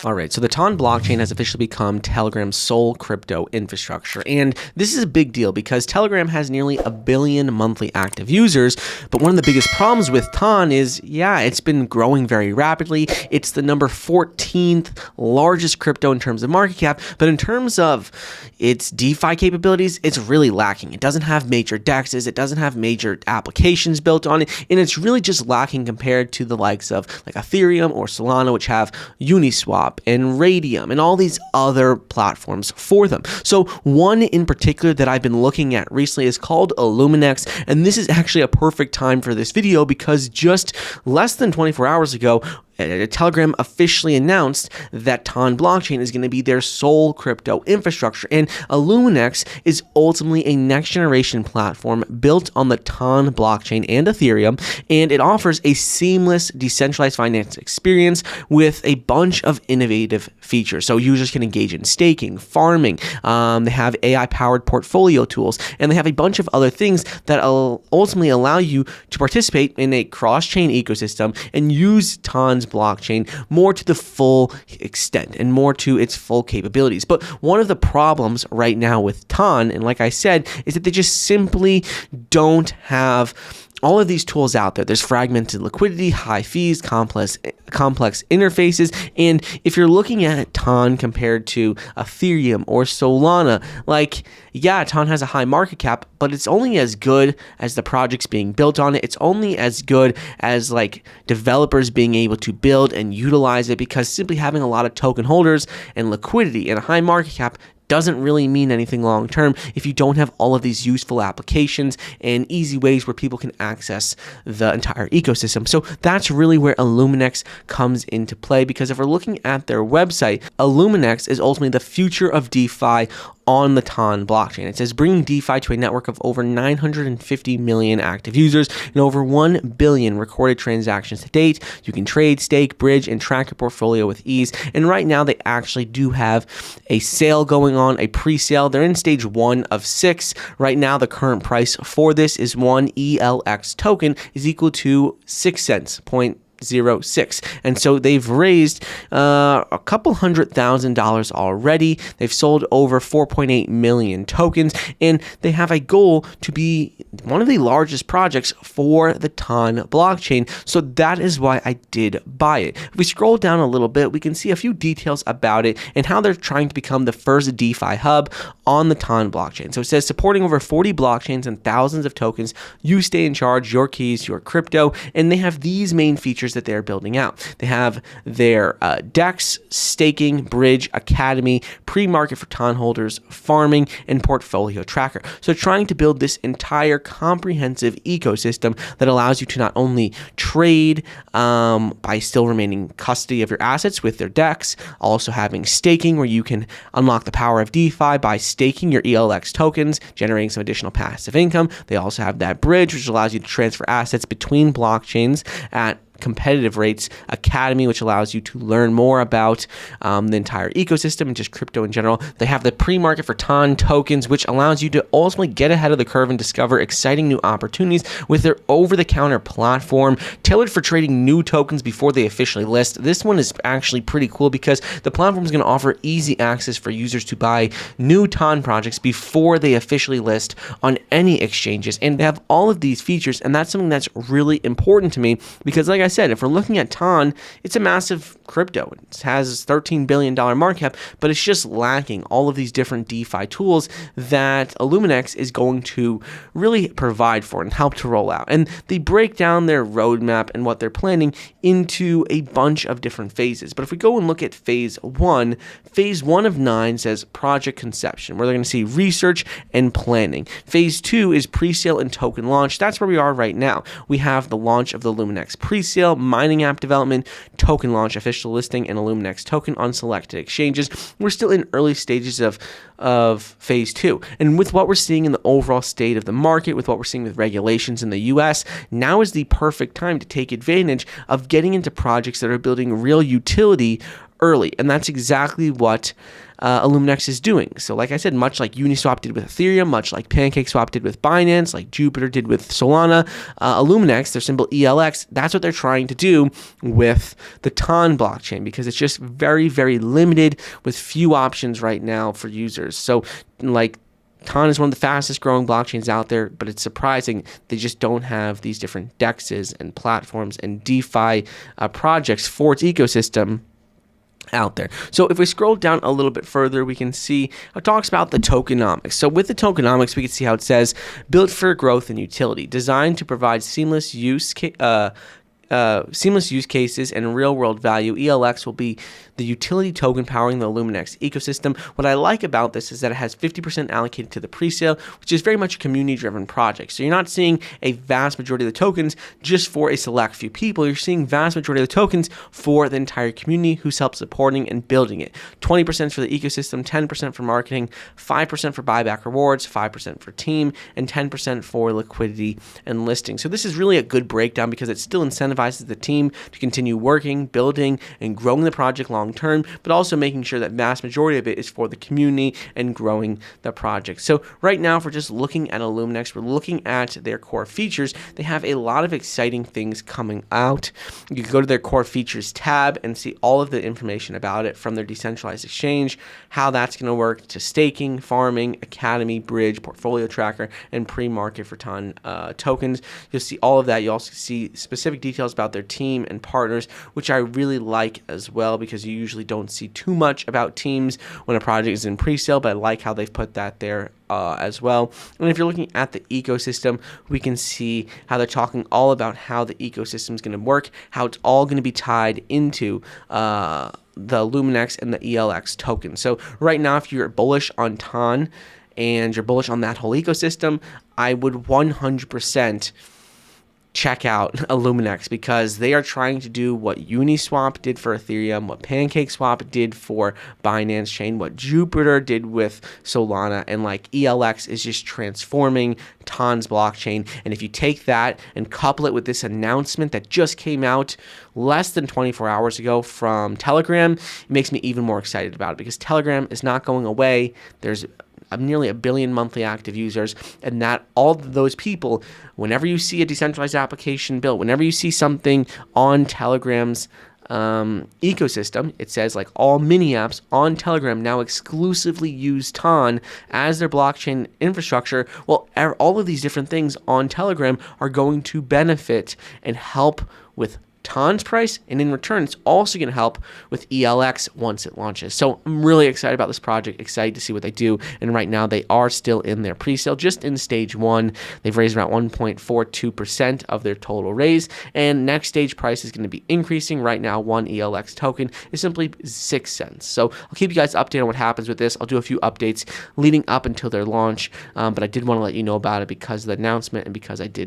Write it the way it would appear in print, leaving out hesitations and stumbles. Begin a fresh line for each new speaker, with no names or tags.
All right, so the TON blockchain has officially become Telegram's sole crypto infrastructure. And this is a big deal because Telegram has nearly 1 billion monthly active users. But one of the biggest problems with TON is, it's been growing very rapidly. It's the number 14th largest crypto in terms of market cap. But in terms of its DeFi capabilities, it's really lacking. It doesn't have major DEXs. It doesn't have major applications built on it. And it's really just lacking compared to the likes of like Ethereum or Solana, which have Uniswap and Radium and all these other platforms for them. So one in particular that I've been looking at recently is called Elluminex, and this is actually a perfect time for this video because just less than 24 hours ago, Telegram officially announced that TON blockchain is going to be their sole crypto infrastructure, and Elluminex is ultimately a next generation platform built on the TON blockchain and Ethereum, and it offers a seamless decentralized finance experience with a bunch of innovative features. So users can engage in staking, farming, they have AI powered portfolio tools, and they have a bunch of other things that ultimately allow you to participate in a cross-chain ecosystem and use TON's blockchain more to the full extent and more to its full capabilities. But one of the problems right now with TON, and like I said, is that they just simply don't have all of these tools out there. There's fragmented liquidity, high fees, complex interfaces, and if you're looking at TON compared to Ethereum or Solana, TON has a high market cap, but it's only as good as the projects being built on it. It's only as good as developers being able to build and utilize it, because simply having a lot of token holders and liquidity and a high market cap doesn't really mean anything long term if you don't have all of these useful applications and easy ways where people can access the entire ecosystem. So that's really where Elluminex comes into play, because if we're looking at their website, Elluminex is ultimately the future of DeFi on the TON blockchain. It says bringing DeFi to a network of over 950 million active users and over 1 billion recorded transactions to date. You can trade, stake, bridge, and track your portfolio with ease. And right now they actually do have a sale going on, a pre-sale. They're in stage 1 of 6. Right now the current price for this is 1 ELX token is equal to 6 cents, 0.06. And so they've raised a couple $100,000 already. They've sold over 4.8 million tokens, and they have a goal to be one of the largest projects for the TON blockchain. So that is why I did buy it. If we scroll down a little bit, we can see a few details about it and how they're trying to become the first DeFi hub on the TON blockchain. So it says supporting over 40 blockchains and thousands of tokens. You stay in charge, your keys, your crypto, and they have these main features that they're building out. They have their DEX, staking, bridge, academy, pre-market for TON holders, farming, and portfolio tracker. So trying to build this entire comprehensive ecosystem that allows you to not only trade by still remaining custody of your assets with their DEX, also having staking where you can unlock the power of DeFi by staking your ELX tokens, generating some additional passive income. They also have that bridge, which allows you to transfer assets between blockchains at competitive rates, academy, which allows you to learn more about the entire ecosystem and just crypto in general. They have the pre-market for TON tokens, which allows you to ultimately get ahead of the curve and discover exciting new opportunities with their over-the-counter platform tailored for trading new tokens before they officially list. This one is actually pretty cool because the platform is going to offer easy access for users to buy new TON projects before they officially list on any exchanges. And they have all of these features, and that's something that's really important to me because, like I said, if we're looking at TON, it's a massive crypto. It has $13 billion market cap, but it's just lacking all of these different DeFi tools that Elluminex is going to really provide for and help to roll out. And they break down their roadmap and what they're planning into a bunch of different phases. But if we go and look at phase 1 of 9 says project conception, where they're going to see research and planning. Phase 2 is pre-sale and token launch. That's where we are right now. We have the launch of the Elluminex pre-sale, mining app development, token launch, official listing, and Elluminex token on selected exchanges. We're still in early stages of phase 2. And with what we're seeing in the overall state of the market, with what we're seeing with regulations in the US, now is the perfect time to take advantage of getting into projects that are building real utility early, and that's exactly what Elluminex is doing. So like I said, much like Uniswap did with Ethereum, much like PancakeSwap did with Binance, like Jupiter did with Solana, Elluminex, their symbol ELX, that's what they're trying to do with the TON blockchain, because it's just very, very limited with few options right now for users. So like TON is one of the fastest growing blockchains out there, but it's surprising they just don't have these different DEXs and platforms and DeFi projects for its ecosystem out there. So if we scroll down a little bit further, we can see it talks about the tokenomics. So with the tokenomics, we can see how it says built for growth and utility, designed to provide seamless use cases and real-world value. ELX will be the utility token powering the Elluminex ecosystem. What I like about this is that it has 50% allocated to the presale, which is very much a community-driven project. So you're not seeing a vast majority of the tokens just for a select few people. You're seeing vast majority of the tokens for the entire community who's helped supporting and building it. 20% for the ecosystem, 10% for marketing, 5% for buyback rewards, 5% for team, and 10% for liquidity and listing. So this is really a good breakdown because it still incentivizes the team to continue working, building, and growing the project long term, but also making sure that vast majority of it is for the community and growing the project. So right now, if we're just looking at Elluminex, we're looking at their core features. They have a lot of exciting things coming out. You can go to their core features tab and see all of the information about it, from their decentralized exchange, how that's going to work, to staking, farming, academy, bridge, portfolio tracker, and pre-market for TON tokens. You'll see all of that. You also see specific details about their team and partners, which I really like as well, because you usually don't see too much about teams when a project is in pre-sale, but I like how they've put that there as well. And if you're looking at the ecosystem, we can see how they're talking all about how the ecosystem is going to work, how it's all going to be tied into the Elluminex and the ELX token. So right now, if you're bullish on TON and you're bullish on that whole ecosystem, I would 100% check out Elluminex, because they are trying to do what Uniswap did for Ethereum, what PancakeSwap did for Binance Chain, what Jupiter did with Solana, and like ELX is just transforming TON's blockchain. And if you take that and couple it with this announcement that just came out less than 24 hours ago from Telegram, it makes me even more excited about it, because Telegram is not going away. There's nearly 1 billion monthly active users, and that all of those people, whenever you see a decentralized application built, whenever you see something on Telegram's ecosystem, it says like all mini apps on Telegram now exclusively use TON as their blockchain infrastructure. Well, all of these different things on Telegram are going to benefit and help with TON's price, and in return, it's also going to help with ELX once it launches. So I'm really excited about this project, excited to see what they do, and right now they are still in their pre-sale, just in stage 1. They've raised around 1.42% of their total raise, and next stage price is going to be increasing. Right now, one ELX token is simply 6 cents. So I'll keep you guys updated on what happens with this. I'll do a few updates leading up until their launch, but I did want to let you know about it because of the announcement and because I did